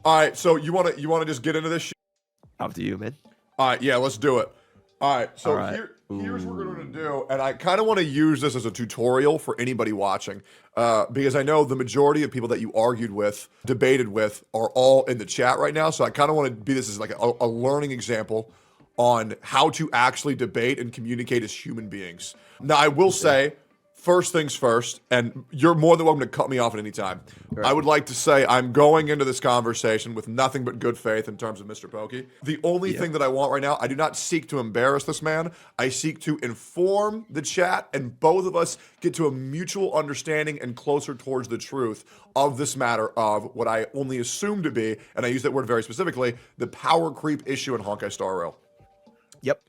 All right, so you wanna just get into this shit? Up to you, man. All right, yeah, let's do it. All right, All so right. here's what we're going to Ooh. do, and I kind of want to use this as a tutorial for anybody watching, because I know the majority of people that you argued with, debated with, are all in the chat right now. So I kind of want to be this as like a learning example on how to actually debate and communicate as human beings. Now, I will Okay. say, first things first, and you're more than welcome to cut me off at any time. All I right. would like to say I'm going into this conversation with nothing but good faith in terms of Mr. Pokey. The only Yep. thing that I want right now, I do not seek to embarrass this man. I seek to inform the chat, and both of us get to a mutual understanding and closer towards the truth of this matter of what I only assume to be, and I use that word very specifically, the power creep issue in Honkai Star Rail. Yep.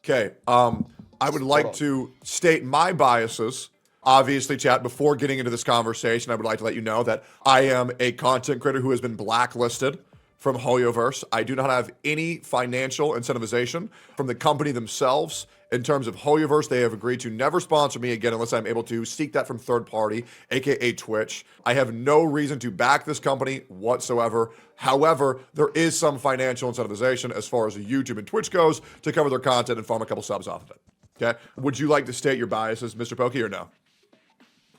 Okay. I would Spot like on. to state my biases. Obviously, chat, before getting into this conversation, I would like to let you know that I am a content creator who has been blacklisted from Hoyoverse. I do not have any financial incentivization from the company themselves. In terms of Hoyoverse, they have agreed to never sponsor me again unless I'm able to seek that from third party, aka Twitch. I have no reason to back this company whatsoever. However, there is some financial incentivization as far as the YouTube and Twitch goes to cover their content and farm a couple subs off of it. Okay. Would you like to state your biases, Mr. Pokey, or no?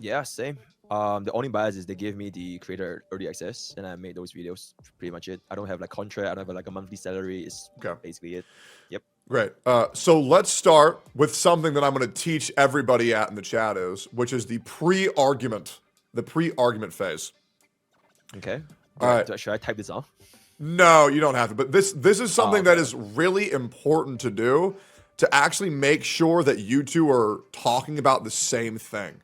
Yeah, same. The only bias is they gave me the creator early access, and I made those videos. Pretty much it. I don't have like contract. I don't have like a monthly salary. It's Okay. basically it. Yep. Great. So let's start with something that I'm going to teach everybody at in the chat which is the pre-argument, phase. Okay. All right. Should I type this out? No, you don't have to. But this is something Okay. that is really important to do to actually make sure that you two are talking about the same thing.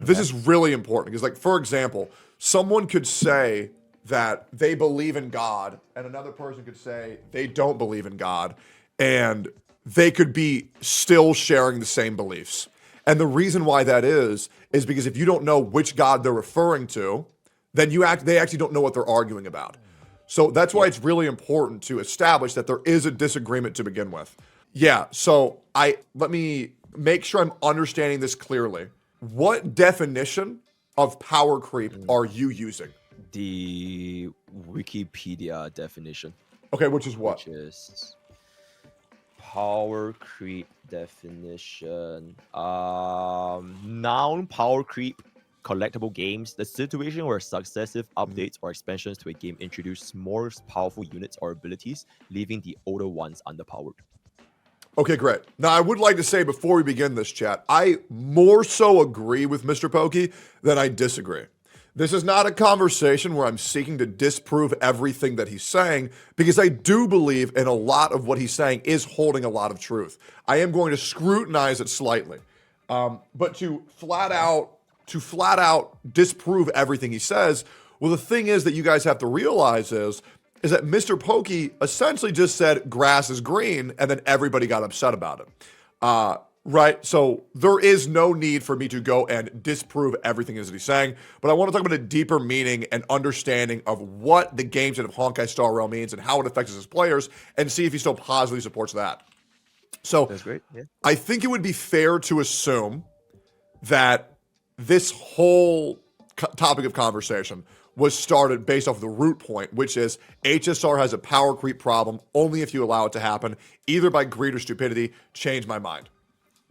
This Okay. is really important because, like, for example, someone could say that they believe in God, and another person could say they don't believe in God, and they could be still sharing the same beliefs. And the reason why that is because if you don't know which God they're referring to, then they actually don't know what they're arguing about. So that's why Yep. it's really important to establish that there is a disagreement to begin with. Yeah, so let me make sure I'm understanding this clearly. What definition of power creep Mm. are you using? The Wikipedia definition, Okay, which is what? which is power creep definition. Noun power creep. Collectible games, the situation where successive updates or expansions to a game introduce more powerful units or abilities, leaving the older ones underpowered. Okay, great. Now, I would like to say before we begin this chat, I more so agree with Mr. Pokey than I disagree. This is not a conversation where I'm seeking to disprove everything that he's saying, because I do believe in a lot of what he's saying is holding a lot of truth. I am going to scrutinize it slightly. But to flat out disprove everything he says, well, the thing is that you guys have to realize is that Mr. Pokey essentially just said grass is green, and then everybody got upset about it. Right? So there is no need for me to go and disprove everything that he's saying, but I want to talk about a deeper meaning and understanding of what the game set of Honkai Star Rail means and how it affects us as players, and see if he still positively supports that. So That's great. Yeah. I think it would be fair to assume that this whole topic of conversation was started based off the root point, which is HSR has a power creep problem only if you allow it to happen, either by greed or stupidity. Change my mind.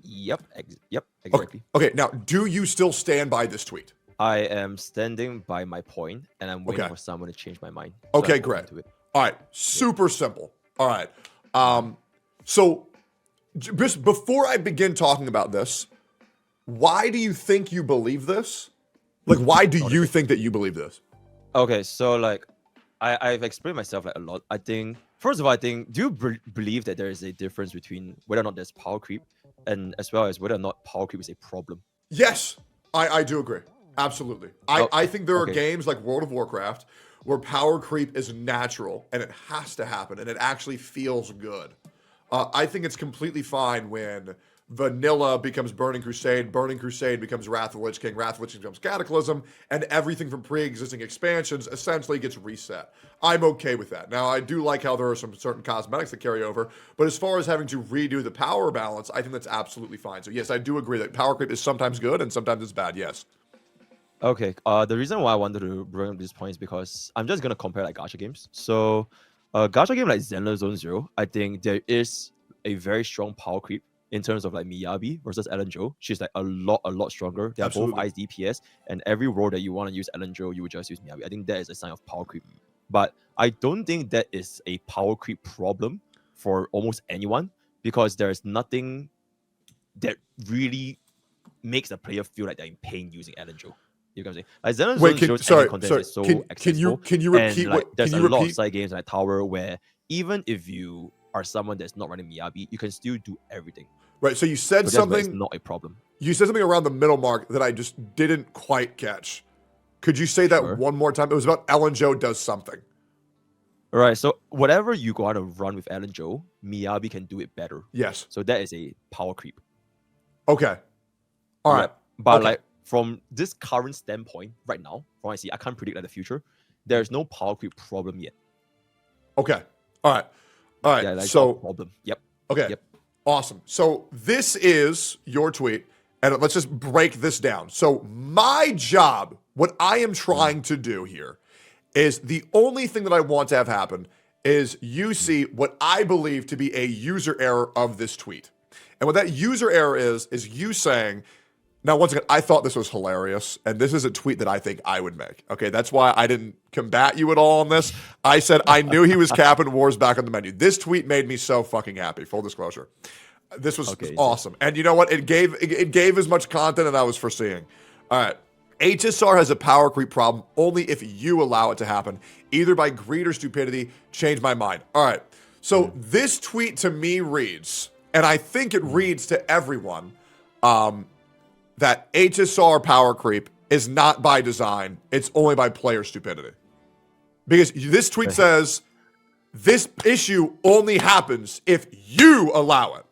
Yep. Yep. Okay, Exactly. okay, now, do you still stand by this tweet? I am standing by my point, and I'm waiting Okay. for someone to change my mind. Okay, I'm open great. to it. All right, super simple. All right. So just before I begin talking about this, why do you think you believe this? Like, why do you think that you believe this? Okay, so like, I've explained myself like a lot. I think first of all, do you believe that there is a difference between whether or not there's power creep, and as well as whether or not power creep is a problem? Yes, I do agree. Absolutely. I think there are Okay. games like World of Warcraft where power creep is natural and it has to happen and it actually feels good. I think it's completely fine when Vanilla becomes Burning Crusade becomes Wrath of the Lich King becomes Cataclysm, and everything from pre-existing expansions essentially gets reset. I'm okay with that. Now, I do like how there are some certain cosmetics that carry over, but as far as having to redo the power balance, I think that's absolutely fine. So yes, I do agree that power creep is sometimes good and sometimes it's bad, yes. Okay. The reason why I wanted to bring up this point is because I'm just gonna compare like gacha games. So, gacha game like Zenless Zone Zero, I think there is a very strong power creep in terms of like Miyabi versus Ellen Joe. She's like a lot stronger. They are both Absolutely. ice DPS, and every role that you want to use Ellen Joe, you would just use Miyabi. I think that is a sign of power creep. But I don't think that is a power creep problem for almost anyone because there's nothing that really makes a player feel like they're in pain using Ellen Joe. You know what I'm saying? Like Zenless Wait, Zone Zero's ending sorry, content sorry. is so Can accessible, you and repeat like what? there's Can a you lot of repeat? side games like Tower where even if you are someone that's not running Miyabi, you can still do everything. Right. So you said So that's where it's something. not a problem. You said something around the middle mark that I just didn't quite catch. Could you say that Sure. one more time? It was about Ellen Joe does something. All right. So whatever you want to run with Ellen Joe, Miyabi can do it better. Yes. So that is a power creep. Okay. All right. Yep. But Okay. like from this current standpoint, right now, from what I see, I can't predict like the future. There's no power creep problem yet. Okay. All right. All right. Yeah, like So no problem. Yep. okay. Yep. Awesome. So this is your tweet, and let's just break this down. So my job, what I am trying to do here, is the only thing that I want to have happen is you see what I believe to be a user error of this tweet. And what that user error is you saying, now, once again, I thought this was hilarious, and this is a tweet that I think I would make. Okay, that's why I didn't combat you at all on this. I said I knew he was capping Wars back on the menu. This tweet made me so fucking happy. Full disclosure, this was Okay, awesome. And you know what? It gave as much content as I was foreseeing. All right, HSR has a power creep problem only if you allow it to happen, either by greed or stupidity. Change my mind. All right, so this tweet to me reads, and I think it reads to everyone. That HSR power creep is not by design. It's only by player stupidity. Because this tweet says, this issue only happens if you allow it.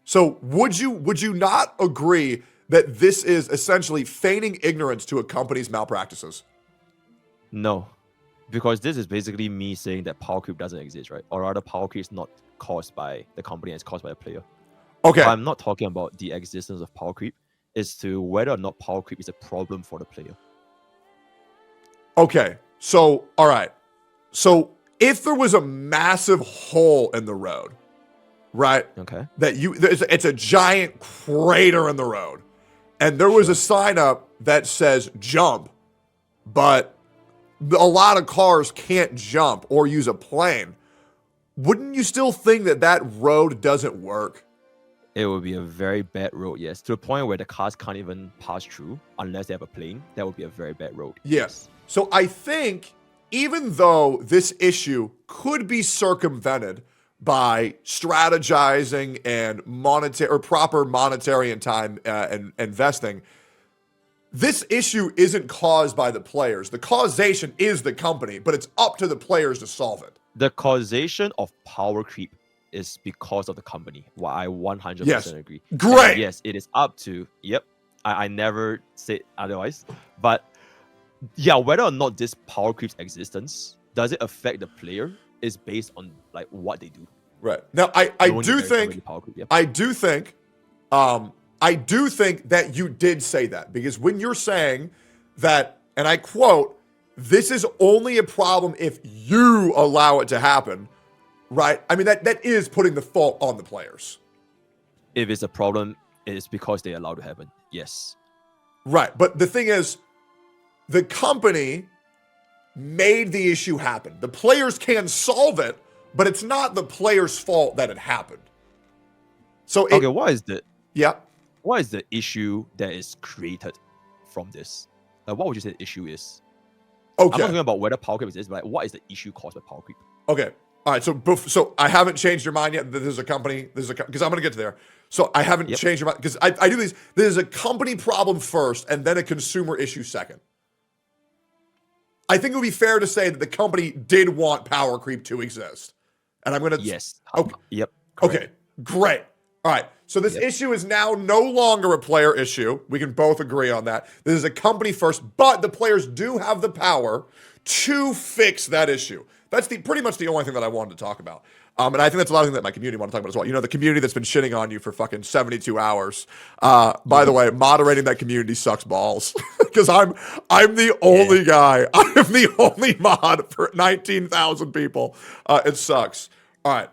So would you not agree that this is essentially feigning ignorance to a company's malpractices? No, because this is basically me saying that power creep doesn't exist, right? Or rather, power creep is not caused by the company; it's caused by the player. Okay. But I'm not talking about the existence of power creep. It's to whether or not power creep is a problem for the player. Okay. So, all right. So if there was a massive hole in the road, right? Okay. It's a giant crater in the road, and there was a sign up that says jump, but a lot of cars can't jump or use a plane. Wouldn't you still think that that road doesn't work? It would be a very bad road, yes. To the point where the cars can't even pass through unless they have a plane. That would be a very bad road. Yes. So I think even though this issue could be circumvented by strategizing and monetary or proper monetary and time and investing, this issue isn't caused by the players. The causation is the company, but it's up to the players to solve it. The causation of power creep is because of the company. Well, I 100% agree. Great. And yes, it is up to, yep, I never said otherwise. But yeah, whether or not this power creep's existence, does it affect the player, is based on like what they do. Right. Now, I do think that you did say that, because when you're saying that, and I quote, this is only a problem if you allow it to happen, right? I mean, that is putting the fault on the players. If it's a problem, it's because they allow it to happen. Yes. Right. But the thing is, the company made the issue happen. The players can solve it, but it's not the player's fault that it happened. So okay, what is the issue that is created from this? What would you say the issue is? Okay. I'm not talking about whether power creep exists, but like, what is the issue caused by power creep? Okay. All right. So I haven't changed your mind yet. There's a company. Because I'm going to get to there. So I haven't changed your mind because I do these. There's a company problem first, and then a consumer issue second. I think it would be fair to say that the company did want power creep to exist, and I'm going to. Yes. Okay. Yep. Correct. Okay. Great. All right. So this issue is now no longer a player issue. We can both agree on that. This is a company first, but the players do have the power to fix that issue. That's pretty much the only thing that I wanted to talk about. And I think that's a lot of things that my community want to talk about as well. You know, the community that's been shitting on you for fucking 72 hours. By the way, moderating that community sucks balls because I'm the only guy. I am the only mod for 19,000 people. It sucks. All right.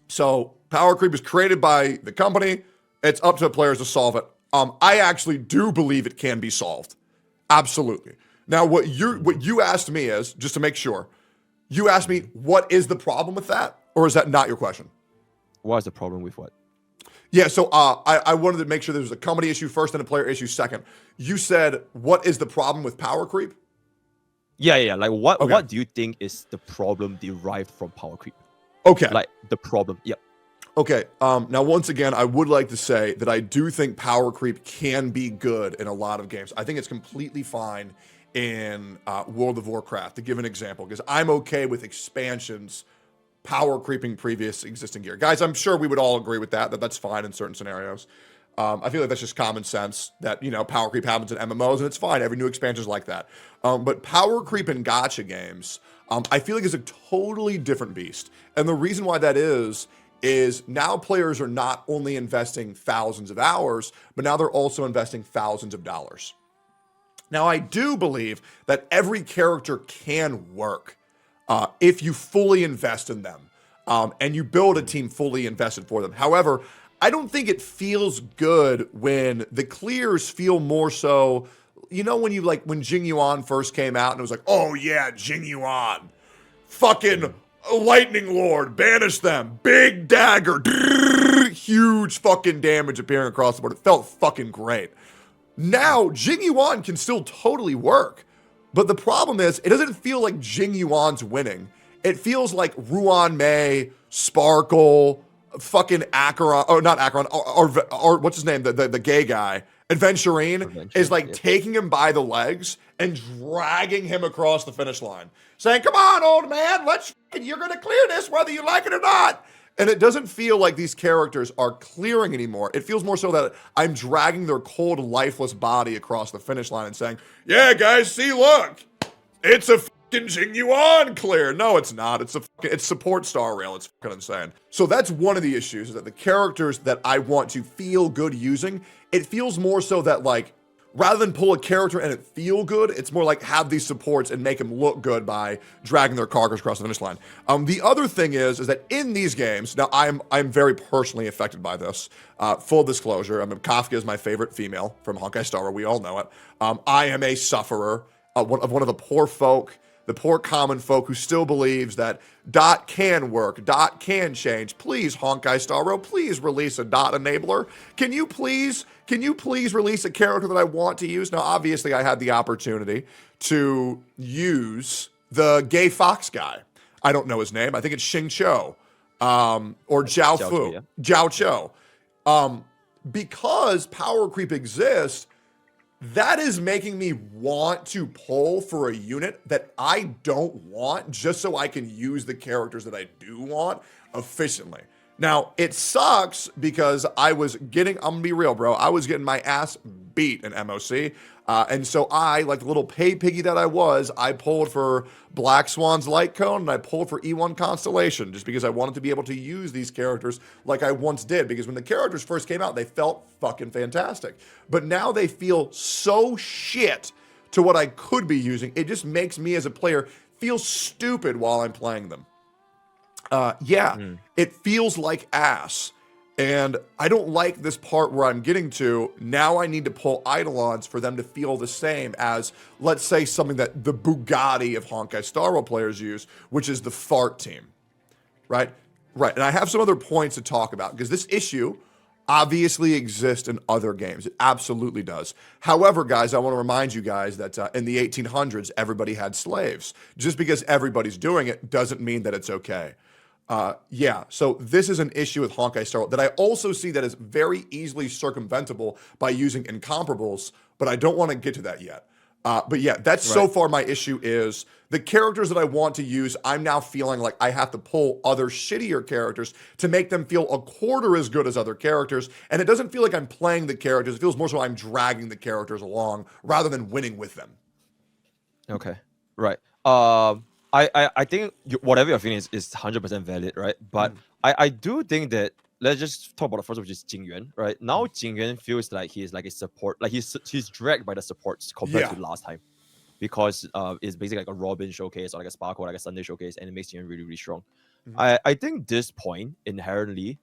So power creep is created by the company. It's up to the players to solve it. I actually do believe it can be solved. Absolutely. Now, what you asked me is, just to make sure, you asked me, what is the problem with that? Or is that not your question? What is the problem with what? Yeah, so I wanted to make sure there was a company issue first and a player issue second. You said, what is the problem with power creep? Yeah. Like, what do you think is the problem derived from power creep? Okay. Like, the problem. Yep. Okay. Now, once again, I would like to say that I do think power creep can be good in a lot of games. I think it's completely fine in World of Warcraft, to give an example, because I'm okay with expansions power creeping previous existing gear. Guys, I'm sure we would all agree with that that's fine in certain scenarios. I feel like that's just common sense that, you know, power creep happens in MMOs and it's fine. Every new expansion is like that. But power creep in gacha games, I feel like is a totally different beast. And the reason why that is now players are not only investing thousands of hours, but now they're also investing thousands of dollars. Now, I do believe that every character can work if you fully invest in them and you build a team fully invested for them. However, I don't think it feels good when the clears feel more so, you know, when Jing Yuan first came out and it was like, oh yeah, Jing Yuan, fucking Lightning Lord, banish them, big dagger, huge fucking damage appearing across the board. It felt fucking great. Now, Jing Yuan can still totally work. But the problem is, it doesn't feel like Jing Yuan's winning. It feels like Ruan Mei, Sparkle, fucking Acheron, or not Acheron, or what's his name, the gay guy, Adventurine, is like taking him by the legs and dragging him across the finish line, saying, come on, old man, you're going to clear this whether you like it or not. And it doesn't feel like these characters are clearing anymore. It feels more so that I'm dragging their cold, lifeless body across the finish line and saying, yeah, guys, see, look, it's a fucking Jing Yuan clear. No, it's not. It's support star rail. It's fucking insane. So that's one of the issues, is that the characters that I want to feel good using, it feels more so that, like, rather than pull a character and it feel good, it's more like have these supports and make them look good by dragging their carcass across the finish line. The other thing is that in these games, now I'm very personally affected by this. Full disclosure, Kafka is my favorite female from Honkai Star Rail. We all know it. I am a sufferer of one of the poor folk, the poor common folk who still believes that dot can work, dot can change. Please, Honkai Star Rail, please release a dot enabler. Can you please release a character that I want to use? Now, obviously, I had the opportunity to use the gay fox guy. I don't know his name. I think it's Xing Cho or Jiao Fu. Yeah. Jiao Cho. Because power creep exists, that is making me want to pull for a unit that I don't want just so I can use the characters that I do want efficiently. Now, it sucks because I'm gonna be real, bro, I was getting my ass beat in MOC. And so I, like the little pay piggy that I was, I pulled for Black Swan's Light Cone and I pulled for E1 Constellation just because I wanted to be able to use these characters like I once did. Because when the characters first came out, they felt fucking fantastic. But now they feel so shit to what I could be using. It just makes me as a player feel stupid while I'm playing them. It feels like ass. And I don't like this part where I'm getting to. Now I need to pull Eidolons for them to feel the same as, let's say, something that the Bugatti of Honkai Star Rail players use, which is the fart team, right? Right. And I have some other points to talk about because this issue obviously exists in other games. It absolutely does. However, guys, I want to remind you guys that in the 1800s, everybody had slaves. Just because everybody's doing it doesn't mean that it's okay. So this is an issue with Honkai Star Rail that I also see that is very easily circumventable by using incomparables, but I don't want to get to that yet. But yeah, that's right. So far my issue is the characters that I want to use, I'm now feeling like I have to pull other shittier characters to make them feel a quarter as good as other characters, and it doesn't feel like I'm playing the characters, it feels more so I'm dragging the characters along rather than winning with them. Okay, right. I think whatever you're feeling is 100% valid, right? But I do think that let's just talk about the first, which is Jingyuan, right? Now Jingyuan feels like he is like a support, like he's dragged by the supports compared Yeah. to last time, because it's basically like a Robin showcase or like a Spark or like a Sunday showcase, and it makes Jingyuan really really strong. I think this point inherently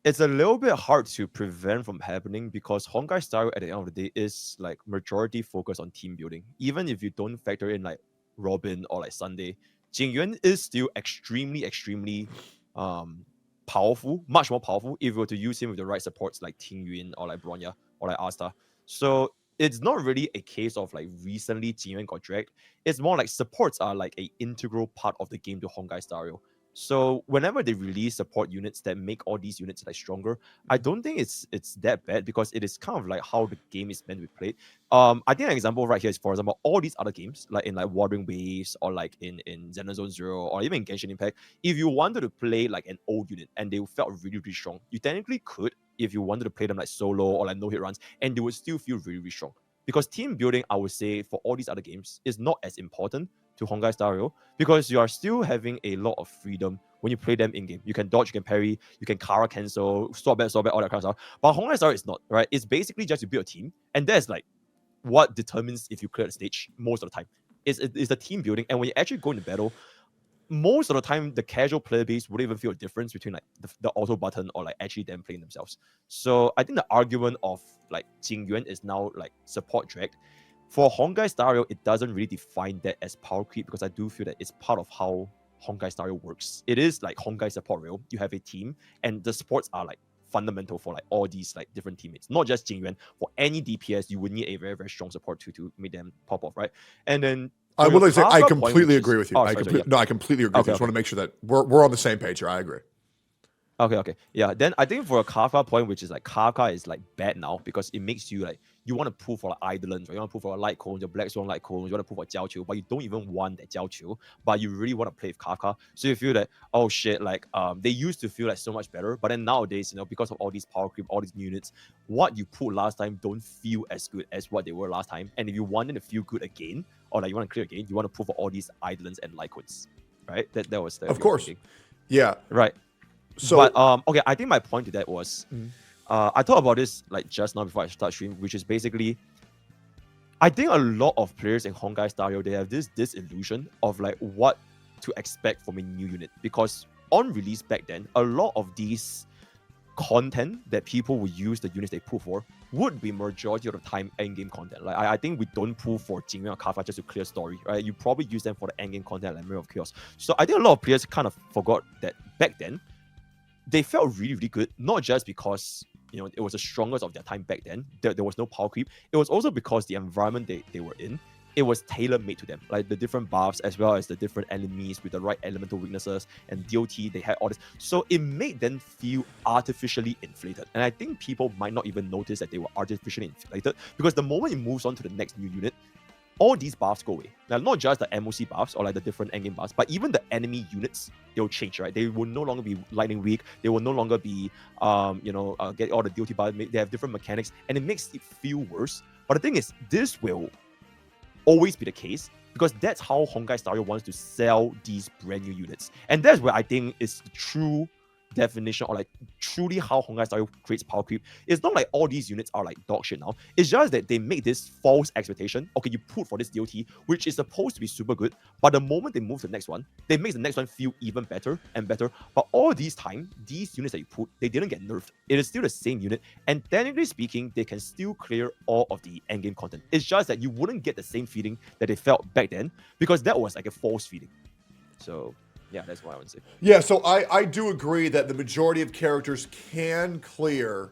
it's a little bit hard to prevent from happening because Honkai Star at the end of the day is like majority focused on team building. Even if you don't factor in like Robin or like Sunday, Jingyuan is still extremely um powerful, much more powerful if you were to use him with the right supports like Ting Yun or like Bronya or like Asta. So it's not really a case of like recently Jingyuan got dragged. It's more like supports are like a integral part of the game to Honkai Star. So whenever they release support units that make all these units like stronger, I don't think it's that bad because it is kind of like how the game is meant to be played. I think an example right here is, for example, all these other games like in like Wuthering Waves or like in Xenosaga Zero or even in Genshin Impact, if you wanted to play like an old unit and they felt really really strong, you technically could if you wanted to play them like solo or like no hit runs, and they would still feel really really strong. Because team building, I would say, for all these other games is not as important to Honkai Star Rail because you are still having a lot of freedom when you play them in game. You can dodge, you can parry, you can Kara cancel, swap back, all that kind of stuff. But Honkai Star is not, right? It's basically just to build a team, and that's like what determines if you clear the stage most of the time. It's the team building, and when you actually go into battle, most of the time the casual player base wouldn't even feel a difference between like the auto button or like actually them playing themselves. So I think the argument of like Jingyuan is now like support dragged. For Honkai Star Rail, it doesn't really define that as power creep because I do feel that it's part of how Honkai Star Rail works. It is like Honkai support rail. You have a team, and the supports are like fundamental for like all these like different teammates. Not just Jingyuan. For any DPS, you would need a very very strong support to make them pop off, right? And then I for your would like to say I Kafka point, completely which is agree with you. oh sorry, sorry, yeah. I completely agree with you. I just want to make sure that we're on the same page here. I agree. Okay. Yeah. Then I think for a Kafka point, which is like Kafka is like bad now because it makes you like you want to pull for like Eidolons, or you want to pull for a Light Cone, your Black Swan Light Cone, you want to pull for Jiao but you don't even want that Jiao but you really want to play with Kafka. So you feel that, oh shit, like they used to feel like so much better, but then nowadays, because of all these power creep, all these new units, what you put last time don't feel as good as what they were last time. And if you want them to feel good again, or like you want to clear again, you want to pull for all these Eidolons and Light Cones, right? That was the Of course. Yeah. Right. So, but okay, I think my point to that was, I thought about this like just now before I start stream, which is basically, I think a lot of players in Honkai Star Rail, they have this illusion of like what to expect from a new unit, because on release back then, a lot of these content that people would use the units they pull for would be majority of the time end-game content. Like I think we don't pull for Jingyuan or Kafka just to clear story, right? You probably use them for the end-game content like Mirror of Chaos. So I think a lot of players kind of forgot that back then, they felt really, really good, not just because it was the strongest of their time back then. There was no power creep. It was also because the environment they were in, it was tailor-made to them. Like the different buffs as well as the different enemies with the right elemental weaknesses and DOT, they had all this. So it made them feel artificially inflated. And I think people might not even notice that they were artificially inflated because the moment it moves on to the next new unit, all these buffs go away. Now, not just the MOC buffs or like the different endgame buffs, but even the enemy units, they'll change, right? They will no longer be lightning weak. They will no longer be, get all the DOT buffs. They have different mechanics, and it makes it feel worse. But the thing is, this will always be the case because that's how Honkai Star Rail wants to sell these brand new units. And that's where I think is the true definition, or like truly how Honkai Star Rail creates power creep. It's not like all these units are like dog shit now. It's just that they make this false expectation. Okay, you put for this DOT, which is supposed to be super good, but the moment they move to the next one, they make the next one feel even better and better. But all these time, these units that you put, they didn't get nerfed. It is still the same unit, and technically speaking, they can still clear all of the endgame content. It's just that you wouldn't get the same feeling that they felt back then because that was like a false feeling. So yeah, that's what I would say. Yeah, so I do agree that the majority of characters can clear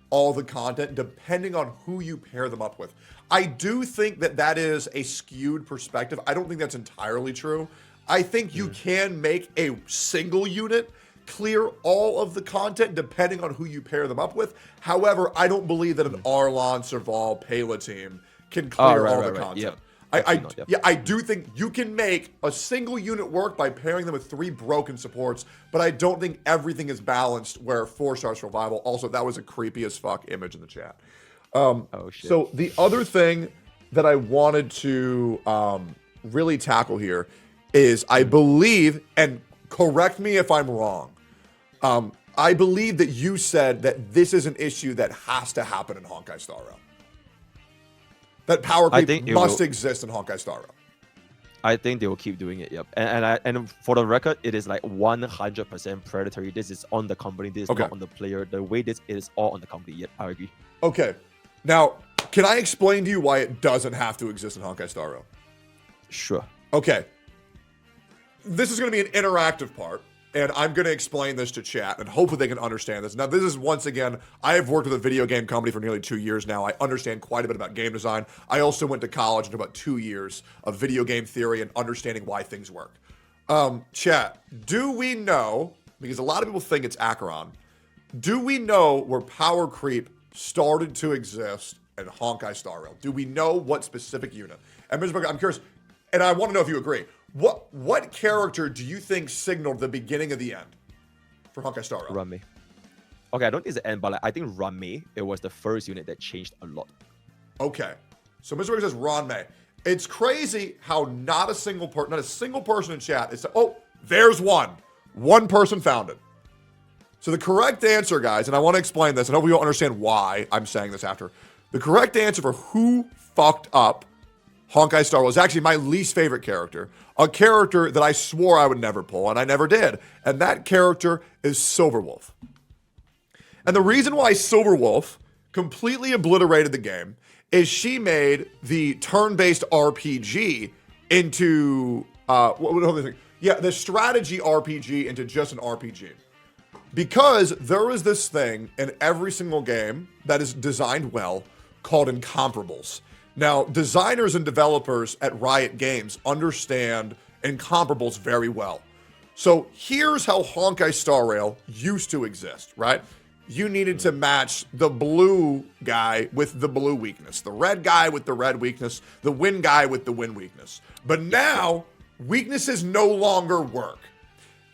all the content depending on who you pair them up with. I do think that is a skewed perspective. I don't think that's entirely true. I think you can make a single unit clear all of the content depending on who you pair them up with. However, I don't believe that an Arlon, Serval, Pela team can clear all the content. Yep. I do think you can make a single unit work by pairing them with 3 broken supports, but I don't think everything is balanced where 4-star survival. Also, that was a creepy as fuck image in the chat. Oh shit. So the other thing that I wanted to really tackle here is I believe, and correct me if I'm wrong, I believe that you said that this is an issue that has to happen in Honkai Star Rail. That power creep must exist in Honkai Star Rail. I think they will keep doing it. Yep. And for the record, it is like 100% predatory. This is on the company. This is not on the player. The way this is all on the company. Yep, I agree. Okay. Now, can I explain to you why it doesn't have to exist in Honkai Star Rail? Sure. Okay. This is going to be an interactive part, and I'm going to explain this to chat, and hopefully they can understand this. Now, this is, once again, I have worked with a video game company for nearly 2 years now. I understand quite a bit about game design. I also went to college and about 2 years of video game theory and understanding why things work. Chat, do we know, because a lot of people think it's Acheron, do we know where power creep started to exist in Honkai Star Rail? Do we know what specific unit? And Mr. Booker, I'm curious, and I want to know if you agree. What character do you think signaled the beginning of the end for Honkai Star Rail? Ranmei. Okay, I don't think it's the end, but like, I think Ranmei, it was the first unit that changed a lot. Okay. So Mr. Booker says Ranmei. It's crazy how not a single person in chat is, oh, there's one. One person found it. So the correct answer, guys, and I want to explain this, and hopefully you'll understand why I'm saying this after. The correct answer for who fucked up Honkai Star Rail is actually my least favorite character. A character that I swore I would never pull, and I never did. And that character is Silverwolf. And the reason why Silverwolf completely obliterated the game is she made the turn-based RPG into, the strategy RPG into just an RPG. Because there is this thing in every single game that is designed well called incomparables. Now, designers and developers at Riot Games understand incomparables very well. So here's how Honkai Star Rail used to exist, right? You needed to match the blue guy with the blue weakness, the red guy with the red weakness, the wind guy with the wind weakness. But now, weaknesses no longer work.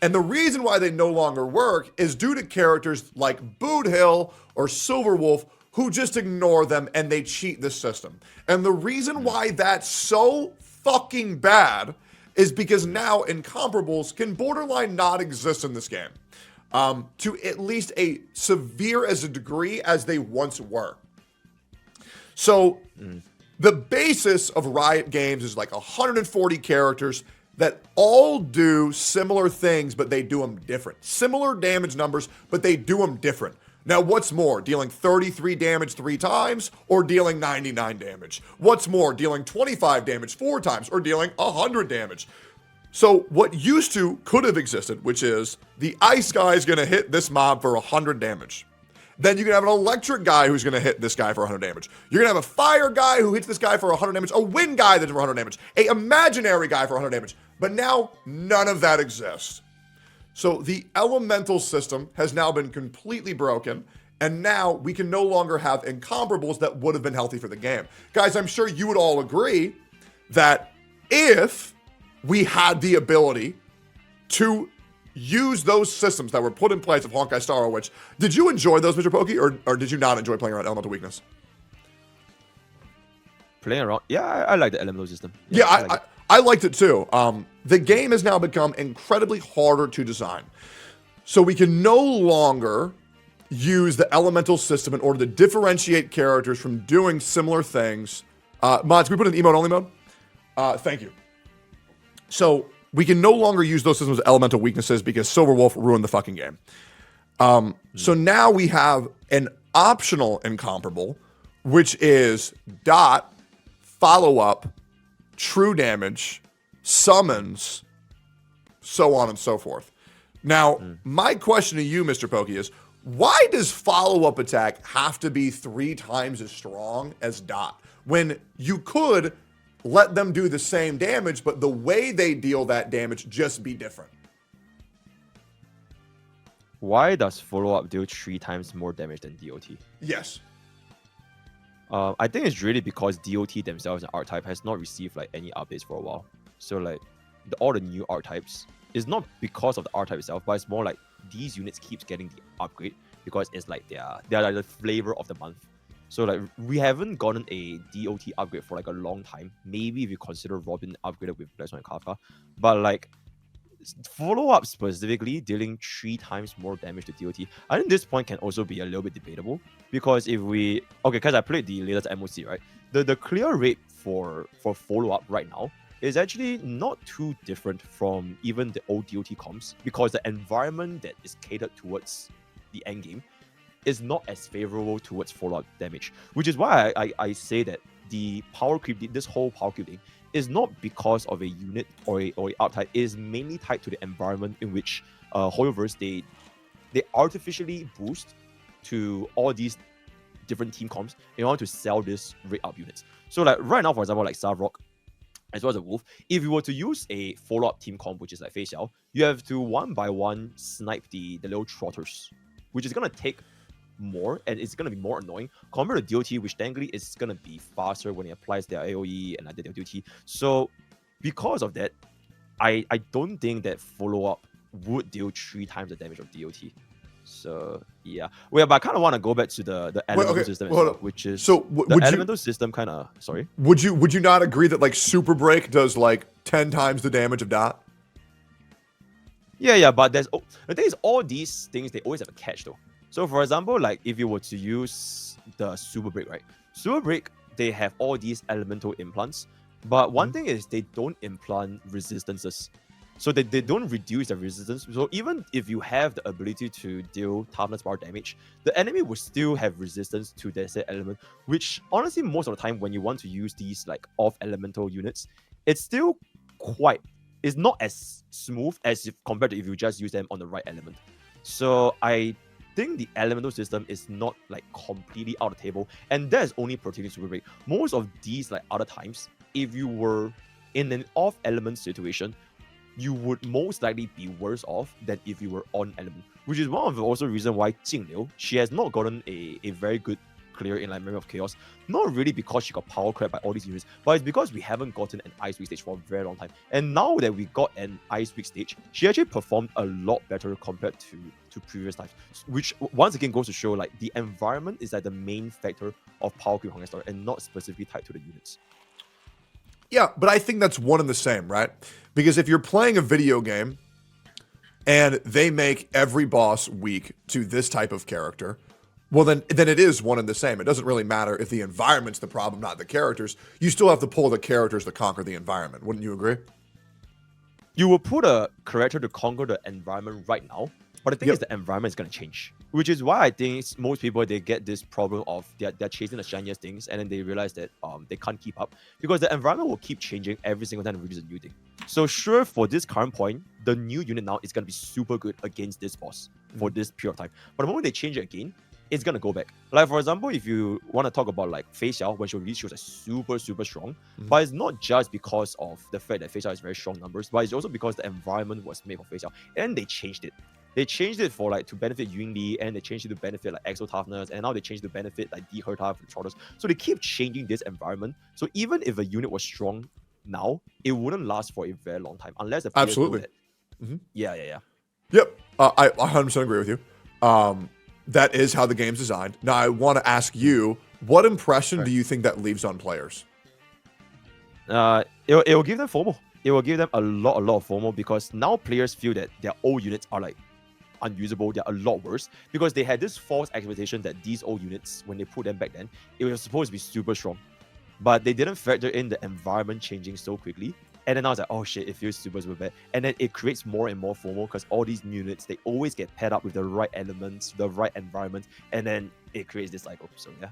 And the reason why they no longer work is due to characters like Boothill or Silverwolf who just ignore them and they cheat the system. And the reason why that's so fucking bad is because now incomparables can borderline not exist in this game. To at least a severe as a degree as they once were. So the basis of Riot Games is like 140 characters that all do similar things, but they do them different. Similar damage numbers, but they do them different. Now, what's more, dealing 33 damage 3 times or dealing 99 damage? What's more, dealing 25 damage 4 times or dealing 100 damage? So what used to could have existed, which is the ice guy is going to hit this mob for 100 damage. Then you can have an electric guy who's going to hit this guy for 100 damage. You're going to have a fire guy who hits this guy for 100 damage, a wind guy that's for 100 damage, a imaginary guy for 100 damage. But now none of that exists. So the elemental system has now been completely broken, and now we can no longer have incomparables that would have been healthy for the game. Guys, I'm sure you would all agree that if we had the ability to use those systems that were put in place of Honkai Star Rail, which, did you enjoy those, Mr. Pokey, or did you not enjoy playing around Elemental Weakness? Playing around? Yeah, I like the Elemental system. I liked it too. The game has now become incredibly harder to design. So we can no longer use the elemental system in order to differentiate characters from doing similar things. Mods, can we put in emote only mode? Thank you. So we can no longer use those systems as elemental weaknesses because Silverwolf ruined the fucking game. So now we have an optional incomparable, which is dot, follow-up, true damage, summons, so on and so forth. Now, my question to you, Mr. Pokey, is why does follow-up attack have to be 3 times as strong as dot when you could let them do the same damage, but the way they deal that damage just be different? Why does follow-up deal 3 times more damage than DOT? Yes. I think it's really because DOT themselves and archetype has not received like any updates for a while. So like all the new archetypes is not because of the archetype itself, but it's more like these units keeps getting the upgrade because it's like they are like the flavor of the month. So like we haven't gotten a DOT upgrade for like a long time. Maybe if you consider Robin upgraded with Black Swan and Kafka, but like follow up specifically dealing 3 times more damage to DOT. I think this point can also be a little bit debatable because if we because I played the latest MOC, right? The clear rate for follow up right now is actually not too different from even the old DOT comps because the environment that is catered towards the end game is not as favorable towards follow-up damage, which is why I say that the power creep, this whole power creep thing, is not because of a unit or a archetype. It is mainly tied to the environment in which Hoyoverse they artificially boost to all these different team comps in order to sell this rate up units. So like right now, for example, like Savrock as well as a Wolf, if you were to use a follow-up team comp, which is like Fei Xiao, you have to one by one snipe the little trotters, which is gonna take more and it's gonna be more annoying compared to DOT, which technically is gonna be faster when it applies their AoE and like their DOT. So because of that, I don't think that follow-up would deal 3 times the damage of DOT. So yeah, well, but I kind of want to go back to the elemental system as well, which is so the elemental system kind of. Sorry. Would you not agree that like Super Break does like 10 times the damage of Dot? Yeah, but the thing is, all these things they always have a catch though. So for example, like if you were to use the Super Break, right? Super Break, they have all these elemental implants, but one thing is they don't implant resistances. So they don't reduce the resistance. So even if you have the ability to deal toughness bar damage, the enemy will still have resistance to that said element, which honestly most of the time when you want to use these like off elemental units, it's still it's not as smooth as if compared to if you just use them on the right element. So I think the elemental system is not like completely out of the table, and that is only protecting Super Break. Most of these like other times, if you were in an off element situation, you would most likely be worse off than if you were on element, which is one of the also reason why Jingliu, she has not gotten a very good clear in like Memory of Chaos, not really because she got power crept by all these units, but it's because we haven't gotten an Ice Week stage for a very long time. And now that we got an Ice Week stage, she actually performed a lot better compared to previous times, which once again goes to show like the environment is like the main factor of power creep Honkai Star and not specifically tied to the units. Yeah, but I think that's one and the same, right? Because if you're playing a video game and they make every boss weak to this type of character, well, then it is one and the same. It doesn't really matter if the environment's the problem, not the characters. You still have to pull the characters to conquer the environment. Wouldn't you agree? You will put a character to conquer the environment right now, but the thing is the environment is going to change, which is why I think most people, they get this problem of they're chasing the shiniest things and then they realize that they can't keep up because the environment will keep changing every single time they release a new thing. So sure, for this current point, the new unit now is going to be super good against this boss for this period of time. But the moment they change it again, it's gonna go back. Like for example, if you want to talk about like Fei Xiao, when she released, she was like super strong. But it's not just because of the fact that Fei Xiao is very strong numbers, but it's also because the environment was made for Fei Xiao, and they changed it. They changed it for like to benefit Yun Li, and they changed it to benefit like Exo Toughness, and now they changed it to benefit like D Herta for the Trotters. So they keep changing this environment. So even if a unit was strong now, it wouldn't last for a very long time unless the players absolutely. Know that. Yeah. Yep, I 100% agree with you. That is how the game's designed. Now, I want to ask you, what impression do you think that leaves on players? It will give them FOMO. It will give them a lot of FOMO because now players feel that their old units are like unusable. They're a lot worse because they had this false expectation that these old units, when they put them back then, it was supposed to be super strong. But they didn't factor in the environment changing so quickly. And then I was like, oh shit, it feels super bad. And then it creates more and more FOMO because all these units, they always get paired up with the right elements, the right environment, and then it creates this cycle. So yeah.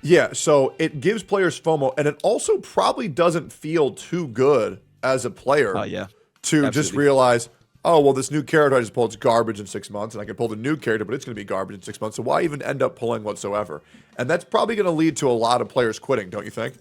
Yeah, so it gives players FOMO, and it also probably doesn't feel too good as a player to Absolutely. Just realize, oh, well, this new character I just pulled is garbage in 6 months, and I can pull the new character, but it's going to be garbage in 6 months, so why even end up pulling whatsoever? And that's probably going to lead to a lot of players quitting, don't you think?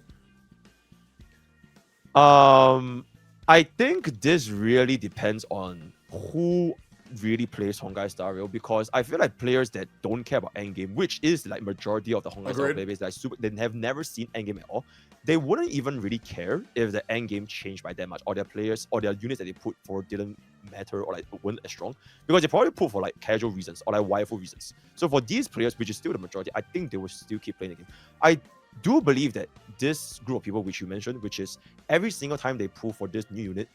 I think this really depends on who really plays Honkai Star Rail because I feel like players that don't care about endgame, which is like majority of the Honkai Star playbase, like they have never seen endgame at all. They wouldn't even really care if the endgame changed by that much, or their players or their units that they put forward didn't matter or like weren't as strong because they probably pulled for like casual reasons or like waifu reasons. So for these players, which is still the majority, I think they will still keep playing the game. I do believe that this group of people which you mentioned, which is every single time they pull for this new unit,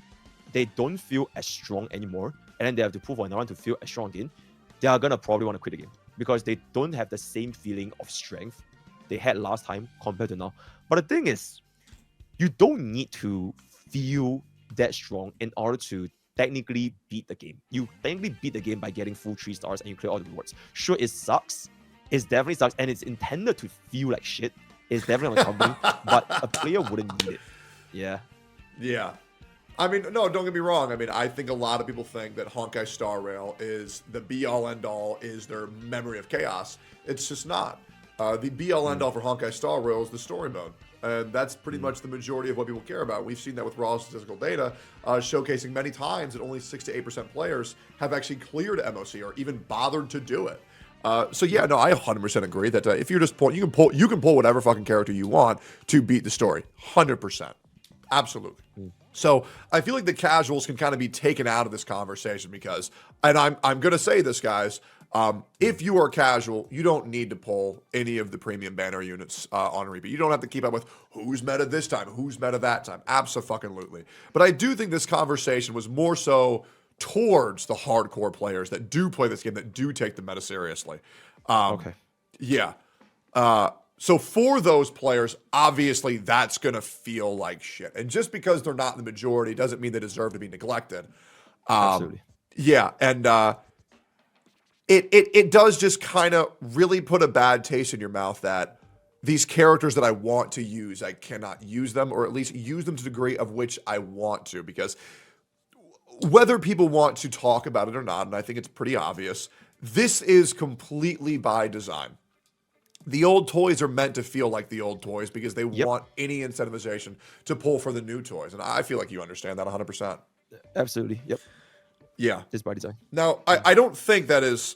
they don't feel as strong anymore, and then they have to pull for another one to feel as strong again, they are gonna probably want to quit the game because they don't have the same feeling of strength they had last time compared to now. But the thing is, you don't need to feel that strong in order to technically beat the game. You technically beat the game by getting full 3 stars and you clear all the rewards. Sure, it sucks. It definitely sucks, and it's intended to feel like shit. It's definitely uncomfortable, but a player wouldn't need it. Yeah. Yeah. I mean, no, don't get me wrong. I mean, I think a lot of people think that Honkai Star Rail is the be-all, end-all, is their memory of chaos. It's just not. The be-all, end-all for Honkai Star Rail is the story mode. And that's pretty much the majority of what people care about. We've seen that with raw statistical data, showcasing many times that only 6 to 8% players have actually cleared MOC or even bothered to do it. So yeah, no, I 100% agree that if you're just you can pull whatever fucking character you want to beat the story. 100%. Absolutely. So I feel like the casuals can kind of be taken out of this conversation because, and I'm going to say this, guys, if you are casual, you don't need to pull any of the premium banner units on repeat. You don't have to keep up with who's meta this time, who's meta that time. Absolutely. But I do think this conversation was more so towards the hardcore players that do play this game, that do take the meta seriously. Okay. Yeah. So for those players, obviously that's going to feel like shit. And just because they're not in the majority doesn't mean they deserve to be neglected. Absolutely. Yeah, and it does just kind of really put a bad taste in your mouth that these characters that I want to use, I cannot use them, or at least use them to the degree of which I want to, because whether people want to talk about it or not, and I think it's pretty obvious, this is completely by design. The old toys are meant to feel like the old toys because they want any incentivization to pull for the new toys. And I feel like you understand that 100%. Absolutely. Yep. Yeah. It's by design. Now, I don't think that it's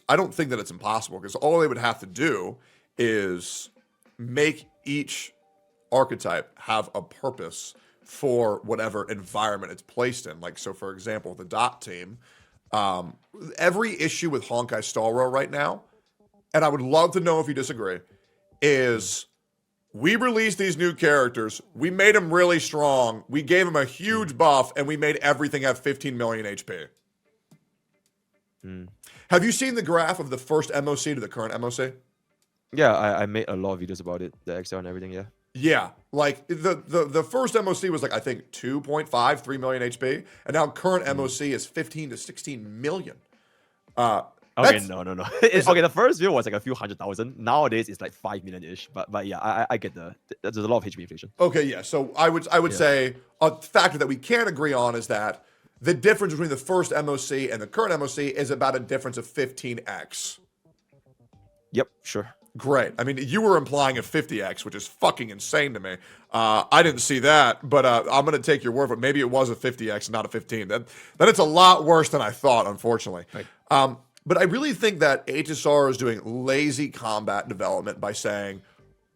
impossible, because all they would have to do is make each archetype have a purpose for whatever environment it's placed in. Like, so for example, the Dot team, every issue with Honkai Star Rail right now, and I would love to know if you disagree, is we released these new characters, we made them really strong, we gave them a huge buff, and we made everything have 15 million HP. Have you seen the graph of the first MOC to the current MOC? Yeah, I made a lot of videos about it, the Excel and everything, yeah. Yeah, like the first MOC was like, I think 2.5, 3 million HP, and now current MOC is 15 to 16 million. Okay, no. Okay, the first video was like a few 100,000. Nowadays it's like 5 million-ish. But yeah, I get there's a lot of HP inflation. Okay, yeah. So I would say a factor that we can agree on is that the difference between the first MOC and the current MOC is about a difference of 15x. Yep, sure. Great. I mean, you were implying a 50x, which is fucking insane to me. I didn't see that, but I'm going to take your word for it. Maybe it was a 50x, not a 15. Then it's a lot worse than I thought, unfortunately. Right. But I really think that HSR is doing lazy combat development by saying,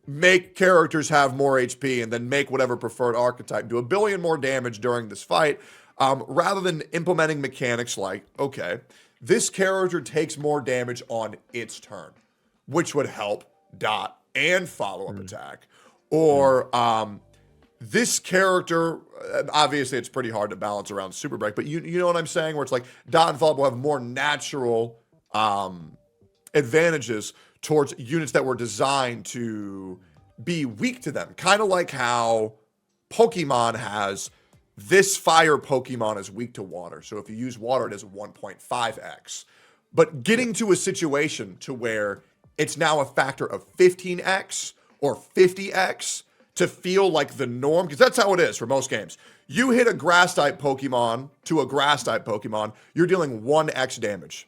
make characters have more HP and then make whatever preferred archetype do 1 billion more damage during this fight, rather than implementing mechanics like, okay, this character takes more damage on its turn, which would help dot and follow-up attack. Or this character, obviously it's pretty hard to balance around super break, but you know what I'm saying, where it's like dot and follow-up will have more natural advantages towards units that were designed to be weak to them. Kind of like how Pokemon has this fire Pokemon is weak to water. So if you use water, it is 1.5x. But getting to a situation to where it's now a factor of 15x or 50x to feel like the norm, because that's how it is for most games. You hit a grass-type Pokemon to a grass-type Pokemon, you're dealing 1x damage.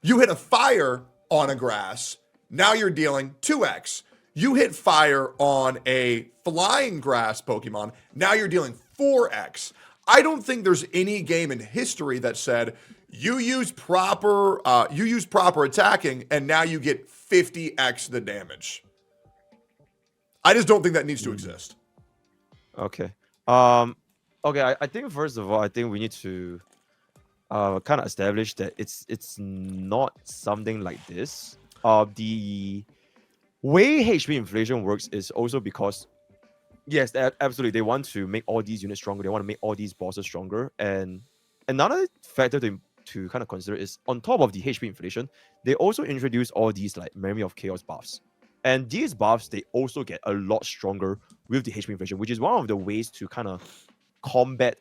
You hit a fire on a grass, now you're dealing 2x. You hit fire on a flying grass Pokemon, now you're dealing 4x. I don't think there's any game in history that said you use proper attacking and now you get 50x the damage. I just don't think that needs to exist. Okay. Okay, I think first of all, I think we need to kind of established that it's not something like this. The way HP inflation works is also because yes, absolutely, they want to make all these units stronger. They want to make all these bosses stronger. And another factor to kind of consider is on top of the HP inflation, they also introduce all these like Memory of Chaos buffs. And these buffs, they also get a lot stronger with the HP inflation, which is one of the ways to kind of combat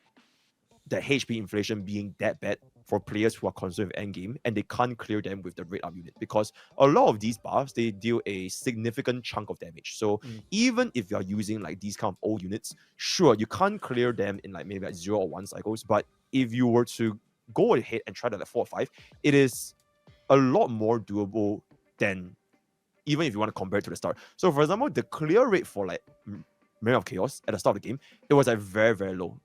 the HP inflation being that bad for players who are concerned with endgame and they can't clear them with the rate up unit, because a lot of these buffs they deal a significant chunk of damage. So even if you're using like these kind of old units, sure, you can't clear them in like maybe like 0 or 1 cycles, but if you were to go ahead and try that like 4 or 5, it is a lot more doable than even if you want to compare it to the start. So for example, the clear rate for like Memory of Chaos at the start of the game, it was like very, very low.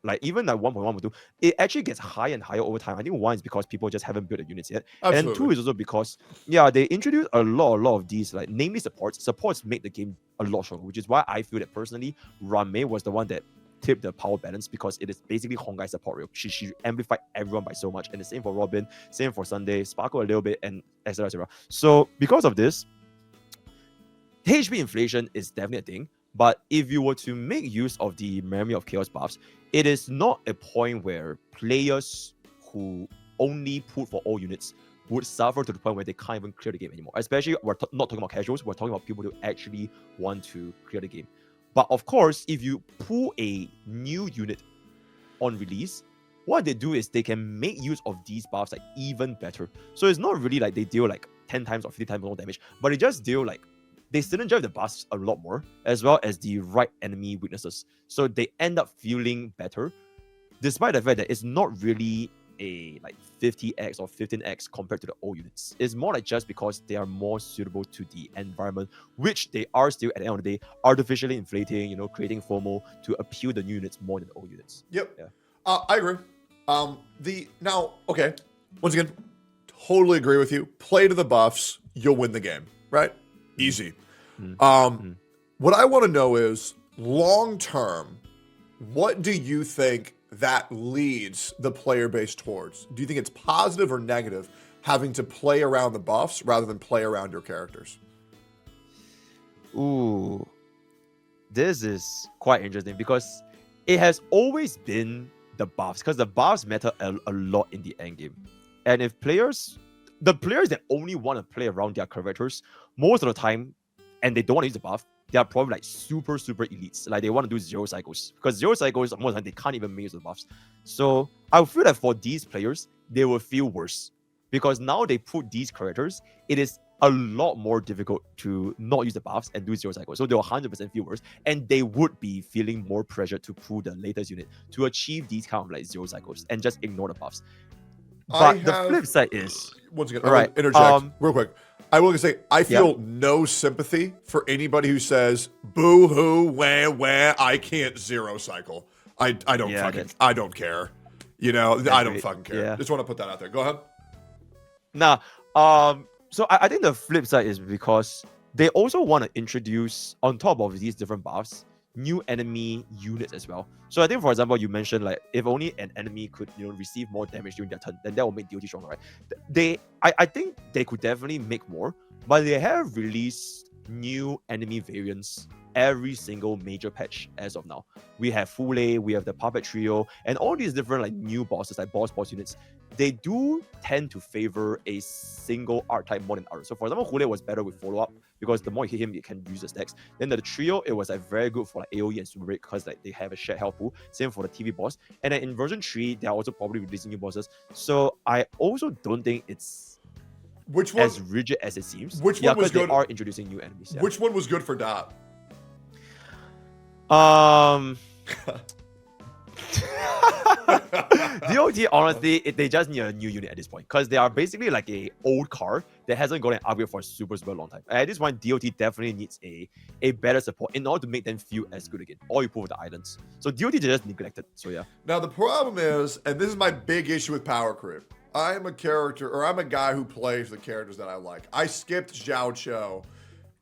Like even like 1.1 or 2, it actually gets higher and higher over time. I think one is because people just haven't built the units yet. Absolutely. And then 2 is also because, yeah, they introduced a lot of these, like namely supports. Supports make the game a lot stronger, which is why I feel that personally, Rame was the one that tipped the power balance, because it is basically Hongai support real. She amplified everyone by so much. And the same for Robin, same for Sunday, Sparkle a little bit, and etc. etc. So because of this, HP inflation is definitely a thing. But if you were to make use of the Memory of Chaos buffs, it is not a point where players who only put for all units would suffer to the point where they can't even clear the game anymore. Especially, we're not talking about casuals, we're talking about people who actually want to clear the game. But of course, if you pull a new unit on release, what they do is they can make use of these buffs like even better. So it's not really like they deal like 10 times or 50 times more damage, but they just deal like they synergize the buffs a lot more, as well as the right enemy weaknesses. So they end up feeling better, despite the fact that it's not really a like 50x or 15x compared to the old units. It's more like just because they are more suitable to the environment, which they are still at the end of the day artificially inflating, creating FOMO to appeal the new units more than the old units. Yep. Yeah. I agree. Okay. Once again, totally agree with you. Play to the buffs, you'll win the game, right? Easy. What I want to know is, long term, what do you think that leads the player base towards? Do you think it's positive or negative having to play around the buffs rather than play around your characters? Ooh, this is quite interesting because it has always been the buffs, because the buffs matter a lot in the end game. And if the players that only want to play around their characters most of the time, and they don't want to use the buff, they are probably like super elites. Like they want to do 0 cycles, because 0 cycles most of the time they can't even make use of the buffs. So I feel that for these players, they will feel worse, because now they put these characters, it is a lot more difficult to not use the buffs and do 0 cycles. So they'll 100% feel worse, and they would be feeling more pressure to pull the latest unit to achieve these kind of like 0 cycles and just ignore the buffs. But the flip side is, once again, right, interject real quick. I will say, I feel no sympathy for anybody who says, boo hoo, wah, I can't 0 cycle. I don't care. I don't fucking care. Yeah. Just want to put that out there. Go ahead. Nah, so I think the flip side is because they also want to introduce, on top of these different buffs, new enemy units as well. So I think, for example, you mentioned like if only an enemy could receive more damage during their turn, then that will make DOT stronger, right? I think they could definitely make more, but they have released new enemy variants every single major patch as of now. We have Fule, we have the Puppet Trio, and all these different like new bosses, like boss units. They do tend to favor a single archetype more than others. So for example, Hule was better with follow-up, because the more you hit him, you can use the stacks. Then the trio, it was like very good for like AoE and super break, because like they have a shared health pool. Same for the TV boss. And then in version 3, they're also probably releasing new bosses. So I also don't think it's as rigid as it seems. Which one was good? They are introducing new enemies. Yeah. Which one was good for Dot? DOT, honestly, they just need a new unit at this point, because they are basically like a old car that hasn't got an upgrade for a super long time. At this point, DOT definitely needs a better support in order to make them feel as good again, or you put with the islands. So DOT just neglected. So yeah. Now the problem is, and this is my big issue with power creep, I'm a guy who plays the characters that I like. I skipped Zhao Cho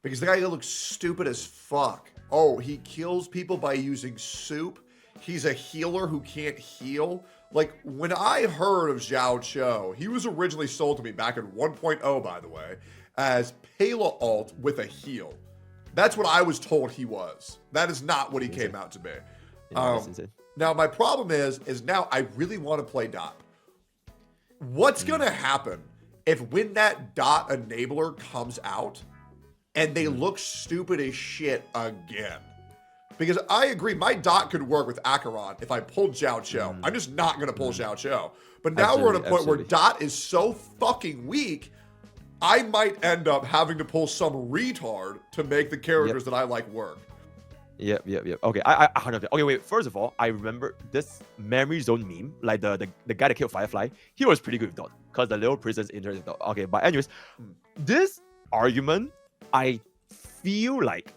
because the guy looks stupid as fuck. Oh, he kills people by using soup. He's a healer who can't heal. Like, when I heard of Zhao Cho, he was originally sold to me back in 1.0, by the way, as Pela alt with a heal. That's what I was told he was. That is not what he came out to be. Yeah, that's insane. Now, my problem is now I really want to play Dot. What's going to happen if when that Dot enabler comes out and they look stupid as shit again? Because I agree, my Dot could work with Acheron if I pulled Zhao Cho. I'm just not going to pull Zhao Cho. But now we're at a point where Dot is so fucking weak, I might end up having to pull some retard to make the characters that I like work. Yep. Okay, I 100%. Okay, wait. First of all, I remember this memory zone meme, like the guy that killed Firefly. He was pretty good with Dot because the little princess interacted with Dot. Okay, but anyways, this argument, I feel like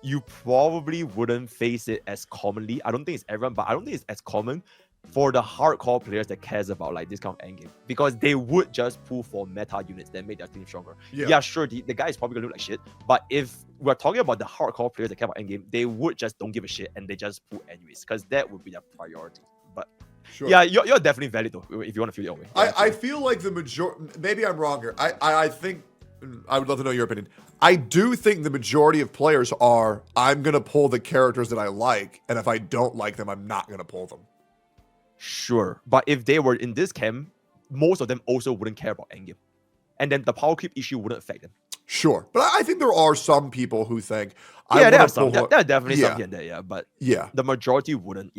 you probably wouldn't face it as commonly. I don't think it's everyone, but I don't think it's as common for the hardcore players that cares about like this kind of endgame, because they would just pull for meta units that make their team stronger. Yeah, sure, the guy is probably gonna look like shit, but if we're talking about the hardcore players that care about endgame, they would just don't give a shit and they just pull anyways, because that would be their priority. But yeah, you're definitely valid though if you want to feel that way. I feel like the majority, maybe I'm wrong here. I think, I would love to know your opinion. I do think the majority of players are, I'm going to pull the characters that I like, and if I don't like them, I'm not going to pull them. Sure, but if they were in this camp, most of them also wouldn't care about endgame, and then the power creep issue wouldn't affect them. Sure, but I think there are some people who think, there are some. There are definitely some here and there, but the majority wouldn't.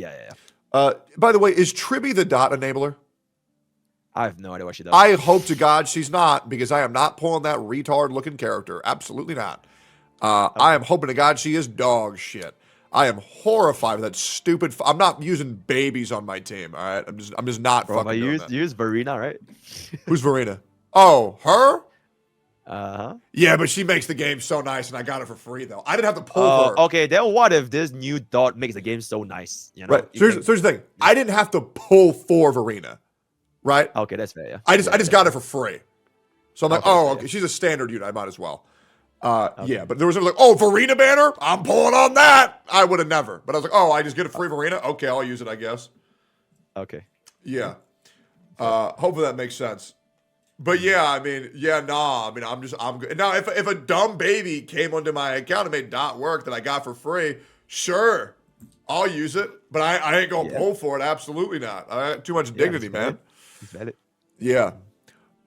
By the way, is Tribby the Dot enabler? I have no idea what she does. I hope to God she's not, because I am not pulling that retard-looking character. Absolutely not. I am hoping to God she is dog shit. I am horrified with that stupid. I'm not using babies on my team. All right, I'm just not fucking doing that. You use Verena, right? Who's Verena? Oh, her. Uh-huh. Yeah, but she makes the game so nice, and I got it for free though. I didn't have to pull her. Okay, then what if this new Dot makes the game so nice? You know? Right. So here's the thing. I didn't have to pull for Verena. Right? Okay, that's fair, yeah. I just got it for free. So I'm like, okay, she's a standard unit. I might as well. Yeah, but there was like, Verena banner? I'm pulling on that. I would have never. But I was like, I just get a free Verena? Okay, I'll use it, I guess. Okay. Yeah. Hopefully that makes sense. But yeah, I mean, I'm good. Now, if a dumb baby came onto my account and made Dot work that I got for free, sure, I'll use it. But I ain't going to pull for it. Absolutely not. I have too much dignity, man. Valid. Yeah.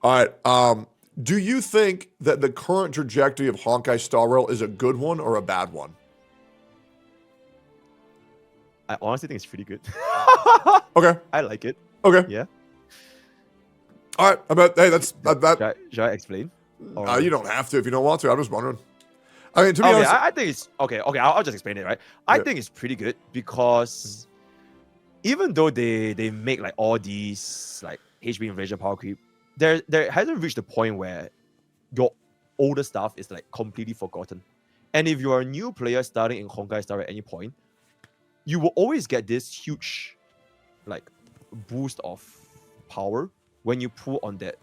All right. Do you think that the current trajectory of Honkai Star Rail is a good one or a bad one? I honestly think it's pretty good. Okay. I like it. Okay. Yeah. All right. Hey, that's that. Should I explain? You don't have to if you don't want to. I'm just wondering. I mean, to be honest, I think it's okay. I'll just explain it, right? I think it's pretty good because even though they make like all these like HP invasion power creep, there hasn't reached the point where your older stuff is like completely forgotten. And if you're a new player starting in Honkai Star at any point, you will always get this huge like boost of power when you pull on that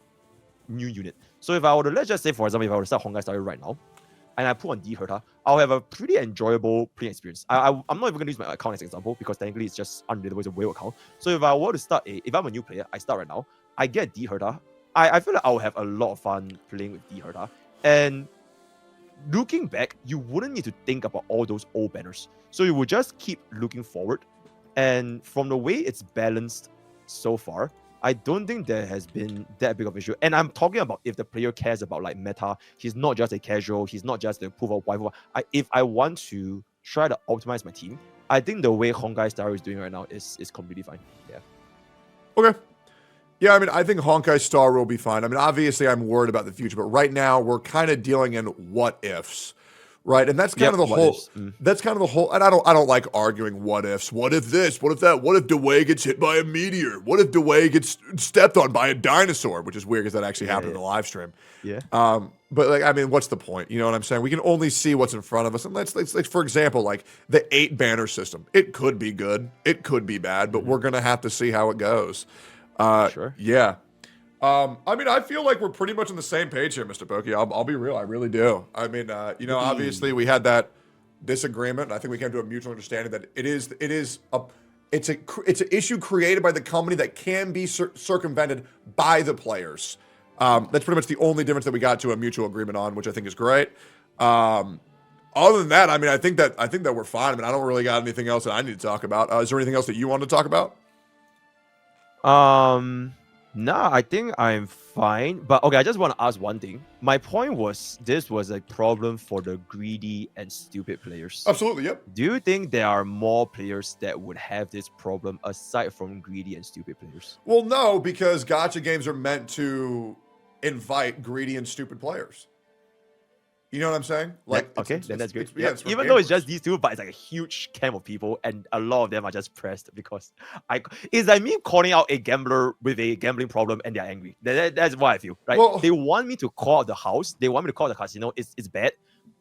new unit. So if I were to, let's just say for example, if I were to start Honkai Star right now, and I put on D Herta, I'll have a pretty enjoyable playing experience. I'm not even going to use my account as an example because technically it's just unrelatable, it's a whale account. So if I were to start if I'm a new player, I start right now, I get D Herta, I feel like I'll have a lot of fun playing with D Herta. And looking back, you wouldn't need to think about all those old banners. So you would just keep looking forward. And from the way it's balanced so far, I don't think there has been that big of an issue. And I'm talking about if the player cares about like meta, he's not just a casual, he's not just the proof of wife. If I want to try to optimize my team, I think the way Honkai Star is doing right now is completely fine. Yeah. Okay. Yeah, I mean, I think Honkai Star will be fine. I mean, obviously I'm worried about the future, but right now we're kind of dealing in what ifs. Right, and that's kind of the whole. That's kind of the whole. And I don't like arguing what ifs. What if this? What if that? What if Dewey gets hit by a meteor? What if Dewey gets stepped on by a dinosaur? Which is weird because that actually happened in the live stream. Yeah. But like, I mean, what's the point? You know what I'm saying? We can only see what's in front of us. And let's for example, like the 8 banner system. It could be good. It could be bad. But we're gonna have to see how it goes. Sure. Yeah. I mean, I feel like we're pretty much on the same page here, Mr. Pokey. I'll be real. I really do. I mean, obviously we had that disagreement. And I think we came to a mutual understanding that it is It's an issue created by the company that can be circumvented by the players. That's pretty much the only difference that we got to a mutual agreement on, which I think is great. Other than that, I mean, I think that we're fine. I mean, I don't really got anything else that I need to talk about. Is there anything else that you want to talk about? No, I think I'm fine. But okay, I just want to ask one thing. My point was this was a problem for the greedy and stupid players. Absolutely, yep. Do you think there are more players that would have this problem aside from greedy and stupid players? Well, no, because gacha games are meant to invite greedy and stupid players. You know what I'm saying? Like, okay, then that's great. It's Even though it's just these two, but it's like a huge camp of people, and a lot of them are just pressed because it's like me calling out a gambler with a gambling problem, and they're angry. That's what I feel. Right? Well, they want me to call out the house. They want me to call the casino. It's bad,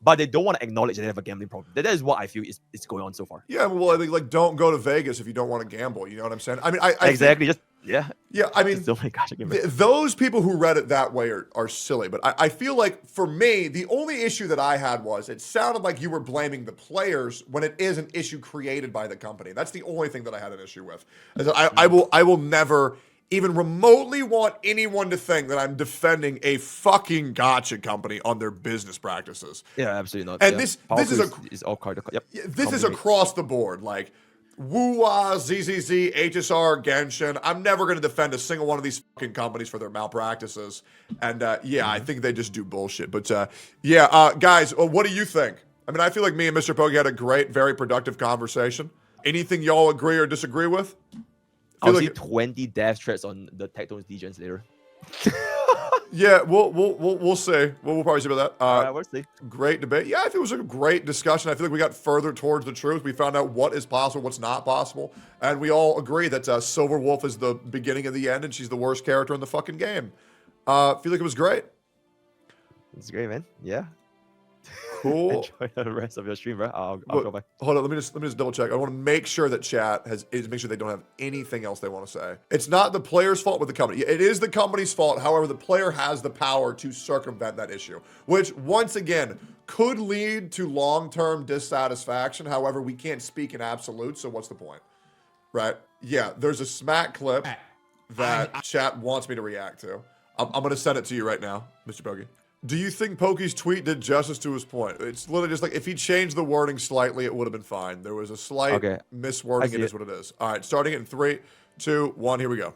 but they don't want to acknowledge that they have a gambling problem. That is what I feel is going on so far. Yeah, well, I think like don't go to Vegas if you don't want to gamble. You know what I'm saying? I mean, I exactly. Think, yeah. I mean, those people who read it that way are silly. But I feel like for me, the only issue that I had was it sounded like you were blaming the players when it is an issue created by the company. That's the only thing that I had an issue with. I will never even remotely want anyone to think that I'm defending a fucking gacha company on their business practices. Yeah, absolutely not. And this is all card. Yep. This is across the board. Like Woo-Wah, ZZZ, HSR, Genshin. I'm never going to defend a single one of these fucking companies for their malpractices. And I think they just do bullshit. But guys, what do you think? I mean, I feel like me and Mr. Pokey had a great, very productive conversation. Anything y'all agree or disagree with? I'll see 20 death threats on the Tectone's DGens later. Yeah, we'll see. We'll probably see about that. We'll see. Great debate. Yeah, I think it was a great discussion. I feel like we got further towards the truth. We found out what is possible, what's not possible, and we all agree that Silver Wolf is the beginning of the end, and she's the worst character in the fucking game. I feel like it was great. It's great, man. Yeah. Cool. Enjoy the rest of your stream, bro. I'll go back. Hold on, let me just double check. I want to make sure that chat make sure they don't have anything else they want to say. It's not the player's fault with the company. It is the company's fault. However, the player has the power to circumvent that issue, which once again could lead to long-term dissatisfaction. However, we can't speak in absolutes, so what's the point? Right? Yeah, there's a smack clip that chat wants me to react to. I'm going to send it to you right now, Mr. Pokey. Do you think Pokey's tweet did justice to his point? It's literally just like if he changed the wording slightly, it would have been fine. There was a slight miswording. It is what it is. All right, starting in 3, 2, 1. Here we go.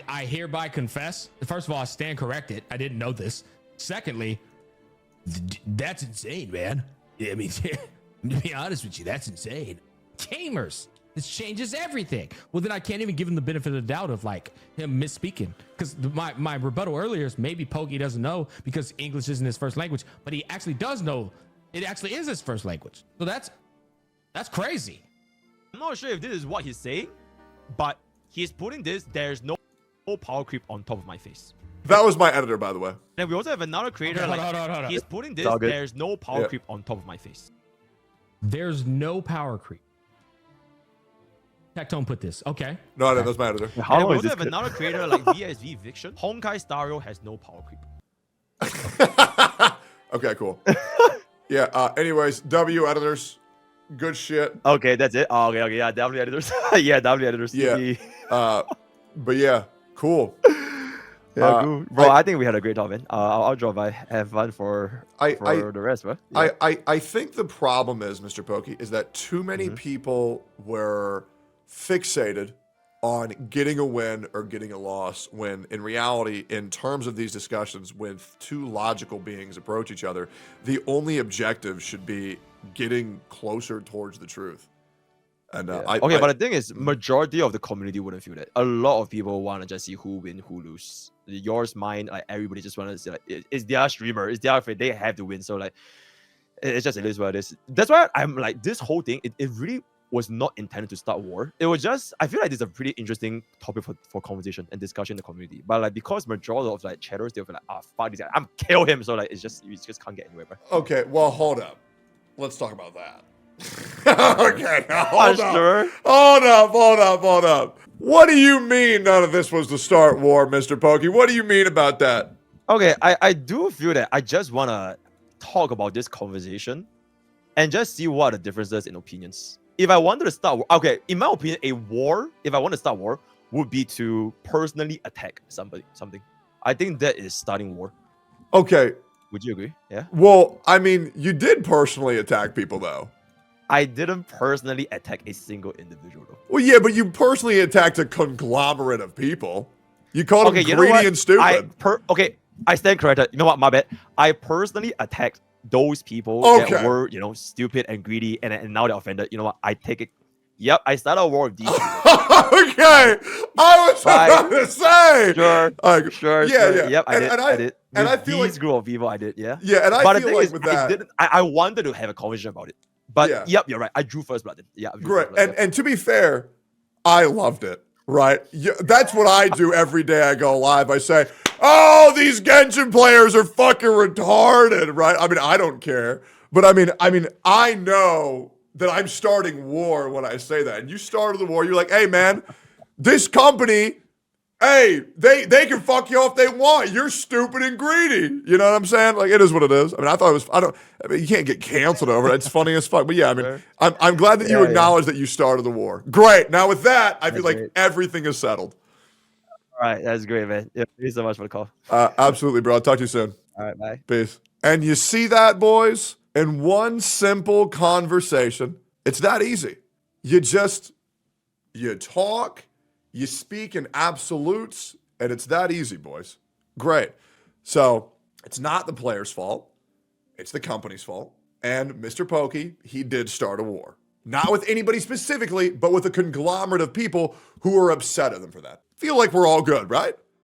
I hereby confess. First of all, I stand corrected. I didn't know this. Secondly, that's insane, man. I mean, to be honest with you, that's insane. Gamers. This changes everything. Well, then I can't even give him the benefit of the doubt of like him misspeaking, because my rebuttal earlier is maybe Pokey doesn't know because English isn't his first language, but he actually does know it actually is his first language. So that's crazy. I'm not sure if this is what he's saying, but he's putting this. There's no power creep on top of my face. That was my editor, by the way. And we also have another creator. Okay, hold on. He's putting this. There's no power creep on top of my face. There's no power creep. Tectone put this. Okay. No, that's my editor. How long is this? We also have another creator like VSV Viction. Honkai Stario has no power creep. Okay, cool. Yeah. Anyways, W editors, good shit. Okay, that's it. Oh, okay. Yeah, W editors. Yeah, W editors. Yeah. But yeah, cool. Yeah, cool. Bro, I think we had a great time, man. I'll drop by. Have fun for the rest, bro. Yeah. I think the problem is, Mr. Pokey, is that too many people were fixated on getting a win or getting a loss, when in reality, in terms of these discussions, when two logical beings approach each other, the only objective should be getting closer towards the truth. And but the thing is, majority of the community wouldn't feel that. A lot of people want to just see who win, who lose. Yours, mine, like everybody just want to see, like, it's their streamer, it's their favorite, they have to win. So like, it's just, it is what it is. That's why I'm like, this whole thing, it really was not intended to start war. It was just, I feel like this is a pretty interesting topic for conversation and discussion in the community. But like, because majority of like chatters, they'll be like, fuck this guy, I'm kill him. So like, you just can't get anywhere, bro. Okay, well, hold up. Let's talk about that. Okay, now hold up. What do you mean none of this was to start war, Mr. Pokey? What do you mean about that? Okay, I do feel that I just want to talk about this conversation and just see what are the differences in opinions. if I wanted to start, okay, in my opinion, a war, if I want to start war, would be to personally attack something. I think that is starting war. Okay. Would you agree? Yeah. Well, I mean, you did personally attack people, though. I didn't personally attack a single individual, though. Well, yeah, but you personally attacked a conglomerate of people. You called them you know greedy what? and stupid. I stand corrected. You know what? My bad. I personally attacked those people Okay. that were, stupid and greedy, and now they're offended. You know what? I take it. Yep, I started a war with these people. Okay, I was about to say. Sure. Yep, I did. And I With feel these like, group of people, I did. Yeah. yeah, and I But the feel thing like is, with that, I wanted to have a conversation about it. But Yeah. yep, you're right. I drew first blood. Then. Yeah. I drew great. first blood, And to be fair, I loved it. Right? Yeah, that's what I do every day I go live. I say, "Oh, these Genshin players are fucking retarded." Right? I mean, I don't care, but I mean, I know that I'm starting war when I say that. And you started the war. You're like, "Hey, man, this company." Hey, they can fuck you off if they want. You're stupid and greedy. You know what I'm saying? Like, it is what it is. I mean, I mean, you can't get canceled over it. It's funny as fuck. But yeah, I mean, Sure. I'm glad that you acknowledge that you started the war. Great. Now with that, I feel like great. everything is settled. All right, that's great, man. Yeah, thank you so much for the call. Absolutely, bro. I'll talk to you soon. All right, bye. Peace. And you see that, boys? In one simple conversation, it's that easy. You talk, you speak in absolutes, and it's that easy, boys. Great. So it's not the player's fault. It's the company's fault. And Mr. Pokey, he did start a war. Not with anybody specifically, but with a conglomerate of people who are upset at them for that. Feel like we're all good, right?